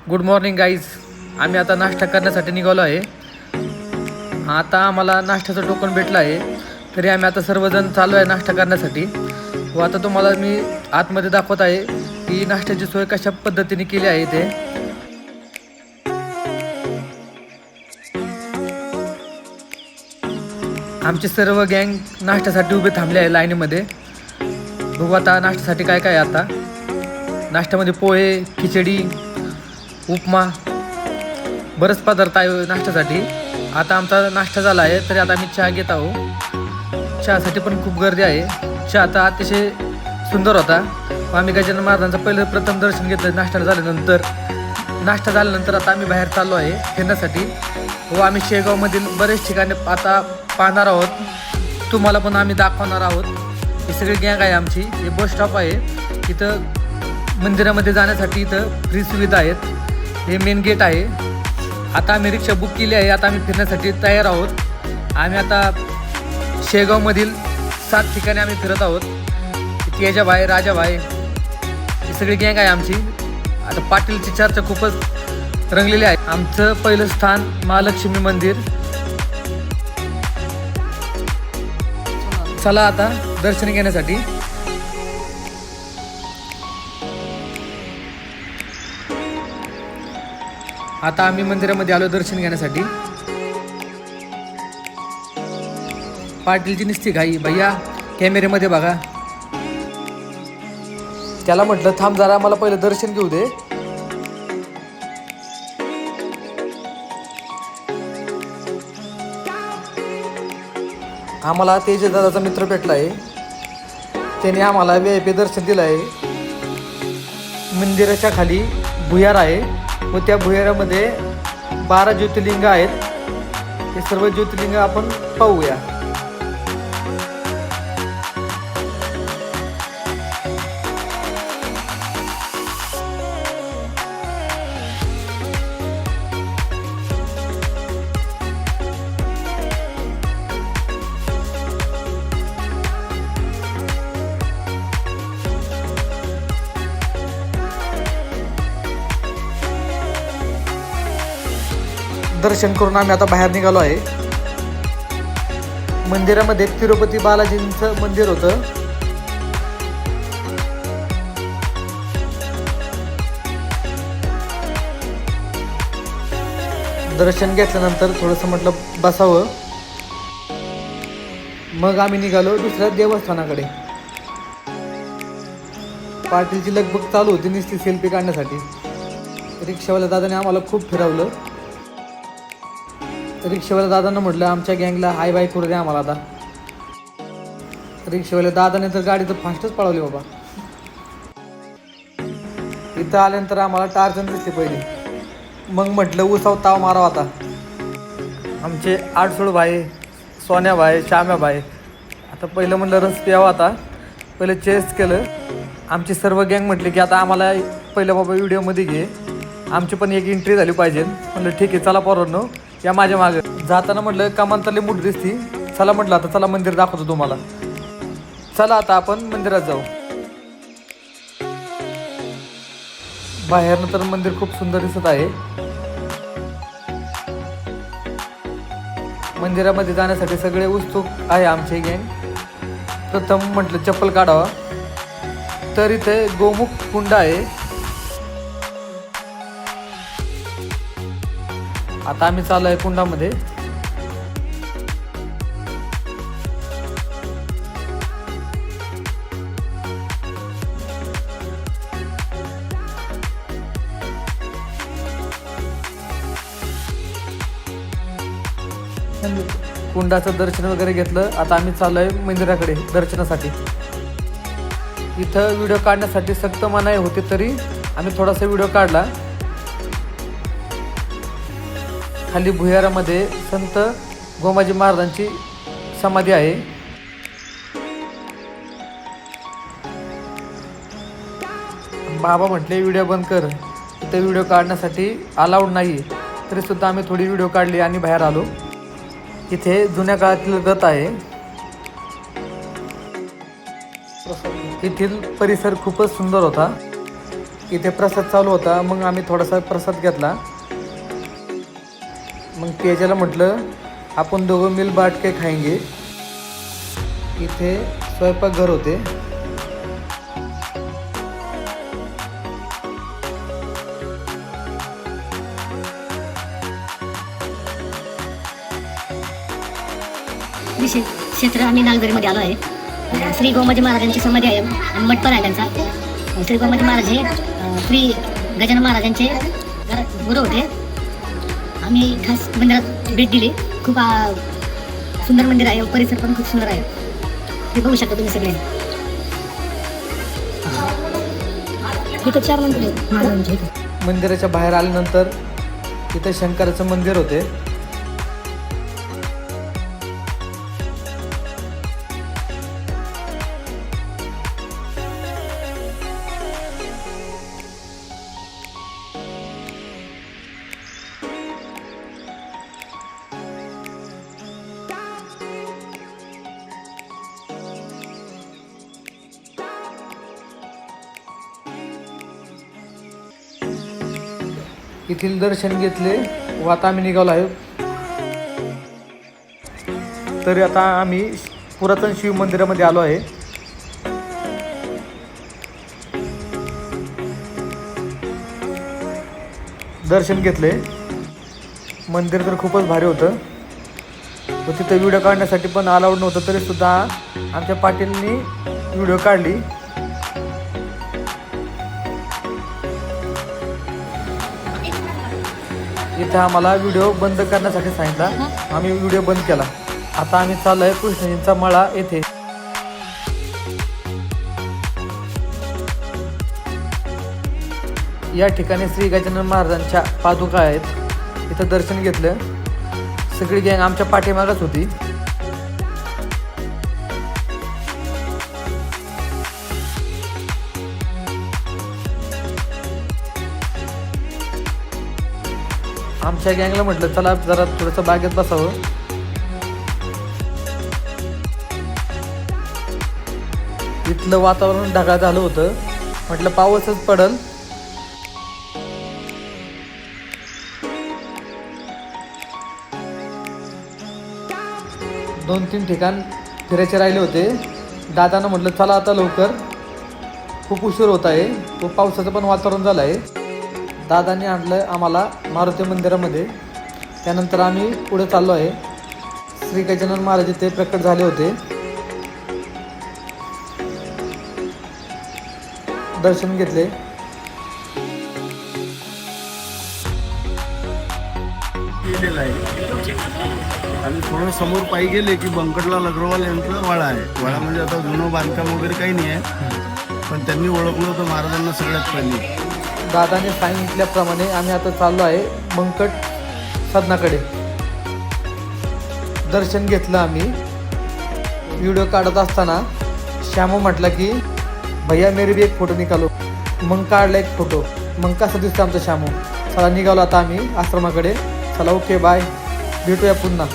Good morning guys. आम्ही आता नाश्ता करण्यासाठी निघालो आहे. आता आम्हाला नाश्त्याचं टोकन भेटलं आहे, तरी आम्ही आता सर्वजण चाललो आहे नाश्ता करण्यासाठी. व आता तुम्हाला मी आतमध्ये दाखवत आहे की नाश्त्याची सोय कशा पद्धतीने केली आहे ते. आमचे सर्व गँग नाश्त्यासाठी उभे थांबले आहे लाईनीमध्ये. बघू आता नाश्त्यासाठी काय काय आहे. आता नाश्त्यामध्ये पोहे, खिचडी, उपमा, बरेच पदार्थ आहे नाश्त्यासाठी. आता आमचा नाश्ता झाला आहे, तरी आता आम्ही चहा घेत आहोत. चहासाठी पण खूप गर्दी आहे. चहा आता अतिशय सुंदर होता. आम्ही गजानन महाराजांचं पहिलं प्रथम दर्शन घेतलं नाश्ता झाल्यानंतर. नाश्ता झाल्यानंतर आता आम्ही बाहेर चाललो आहे फिरण्यासाठी. व आम्ही शेगावमधील बरेच ठिकाणी आता पाहणार आहोत. तुम्हाला पण आम्ही दाखवणार आहोत. ही सगळी गँग आहे आमची. हे बस स्टॉप आहे. इथं मंदिरामध्ये जाण्यासाठी इथं फ्री सुविधा आहेत. हे मेन गेट आहे. आता आम्ही रिक्षा बुक केली आहे. आता आम्ही फिरण्यासाठी तयार आहोत. आम्ही आता शेगावमधील 7 ठिकाणी आम्ही फिरत आहोत. तेजाभाई, राजाभाई, ही सगळी गँग आहे आमची. आता पाटीलची चर्चा खूपच रंगलेली आहे. आमचं पहिलं स्थान महालक्ष्मी मंदिर. चला आता दर्शन घेण्यासाठी. आता आम्ही मंदिरामध्ये आलो दर्शन घेण्यासाठी. पाटीलची निस्ती घाई. भैया कॅमेऱ्यामध्ये बघा. त्याला म्हटलं थांब जरा, मला पहिलं दर्शन घेऊ दे. आम्हाला तेज दादाचा मित्र भेटला आहे. त्याने आम्हाला VIP दर्शन दिलं आहे. मंदिराच्या खाली भुयार आहे व त्या भुयारामध्ये 12 ज्योतिर्लिंग आहेत. हे सर्व ज्योतिर्लिंग आपण पाहूया. दर्शन करून आम्ही आता बाहेर निघालो आहे. मंदिरामध्ये तिरुपती बालाजींचं मंदिर होतं. दर्शन घेतल्यानंतर थोडंसं म्हटलं बसावं. मग आम्ही निघालो दुसऱ्या देवस्थानाकडे. पाटीलची लगबग चालू होती नुसती सेल्फी काढण्यासाठी. रिक्षावाल्या दादाने आम्हाला खूप फिरवलं. रिक्षावाल्या दादांना म्हटलं आमच्या गँगला हाय बाय करू द्या आम्हाला. आता रिक्षावाल्या दादाने तर गाडी तर फास्टच पळवली बाबा. इथं आल्यानंतर आम्हाला टार्जन दिसले पहिले. मग म्हटलं उसाव ताव मारावा आता. आमचे आडसोळ भाई, सोन्या भाई, श्याम्या भाई. आता पहिलं म्हटलं रस प्यावा. आता पहिलं चेस केलं. आमची सर्व गँग म्हटली की आता आम्हाला पहिलं बाबा व्हिडिओमध्ये घे, आमची पण एक एंट्री झाली पाहिजे. म्हटलं ठीक आहे चला पोरांनो या माझ्या मागे. जाताना म्हटलं कमांतरली मोठी दिसती. चला म्हटलं आता चला मंदिर दाखवतो तुम्हाला. चला आता आपण मंदिरात जाऊ. बाहेरनं तर मंदिर खूप सुंदर दिसत आहे. मंदिरामध्ये जाण्यासाठी सगळे उत्सुक आहे आमचे गँग. प्रथम म्हटलं चप्पल काढावा, तर इथे गोमुख कुंड आहे. आता आम्ही चालू आहे कुंडामध्ये. कुंडाचं दर्शन वगैरे घेतलं. आता आम्ही चालू आहे मंदिराकडे दर्शनासाठी. इथं व्हिडिओ काढण्यासाठी सक्त मनाई होती, तरी आम्ही थोडासा व्हिडिओ काढला. खाली भुयारामध्ये संत गोमाजी महाराजांची समाधी आहे. बाबा म्हटले व्हिडिओ बंद कर, इथे व्हिडिओ काढण्यासाठी अलाउड नाही. तरी सुद्धा आम्ही थोडी व्हिडिओ काढली आणि बाहेर आलो. इथे जुन्या काळातील रथ आहे. येथील परिसर खूपच सुंदर होता. इथे प्रसाद चालू होता, मग आम्ही थोडासा प्रसाद घेतला. मग तेजाला म्हटलं आपण दोघं मिल बाट के खाएंगे. इथे स्वयंपाकघर होते. विशेष क्षेत्र आम्ही नागझरीमध्ये आलो आहे. श्री गोमाजी महाराजांची समाधी आहे आणि मठ पण आहे त्यांचा. श्री गोमाजी महाराज हे श्री गजानन महाराजांचे गुरु होते. आम्ही खास मंदिरात भेट दिली. खूप सुंदर मंदिर आहे. परिसर पण खूप सुंदर आहे. ते बघू शकता तुम्ही सगळे. इथं 4 मंदिर आहेत महाराजांचे. मंदिराच्या बाहेर आल्यानंतर इथे शंकराचं मंदिर होते. येथील दर्शन घेतले व आता आम्ही निघालो आहे. तरी आता आम्ही पुरातन शिव मंदिरामध्ये आलो आहे. दर्शन घेतले. मंदिर तर खूपच भारी होतं व तिथं व्हिडिओ काढण्यासाठी पण अलाउड नव्हतं, तरी सुद्धा आमच्या पाटीलनी व्हिडिओ काढली. इथं आम्हाला व्हिडिओ बंद करण्यासाठी सांगितला. आम्ही व्हिडिओ बंद केला. आता आम्ही चाललो आहे कृष्णजींचा मळा येथे. या ठिकाणी श्री गजानन महाराजांच्या पादुका आहेत. इथं दर्शन घेतलं. सगळी गँग आमच्या पाठीमागच होती. आमच्या गँगला म्हटलं चला जरा थोडंसं बागेत बसावं. इथलं वातावरण ढगाळ झालं होतं. म्हटलं पाऊसच पडल. दोन तीन ठिकाण फिरायचे राहिले होते. दादानं म्हटलं चला आता लवकर, खूप उशीर होत आहे व पावसाचं पण वातावरण झालं आहे. दादाने आणलं आम्हाला मारुती मंदिरामध्ये. त्यानंतर आम्ही पुढे चाललो आहे. श्री गजानन महाराज इथे प्रकट झाले होते. दर्शन घेतले. आणि थोडं समोर पायी गेले की बंकटलाल अग्रवाल यांचा वाडा आहे. वाडा म्हणजे आता जुनं बांधकाम वगैरे काही नाही आहे, पण त्यांनी ओळखलं होतं महाराजांना सगळ्यात पहिले. दादाने सांगितल्याप्रमाणे आम्ही आता चाललो आहे बंकट सदनाकडे. दर्शन घेतलं आम्ही. व्हिडिओ काढत असताना श्यामू म्हटला की भैया मेरी भी एक फोटो निकालो. मग काढला एक फोटो. मग कसं दिसतं आमचं श्यामू. चला निघालो आता आम्ही आश्रमाकडे. चला ओके बाय, भेटूया पुन्हा.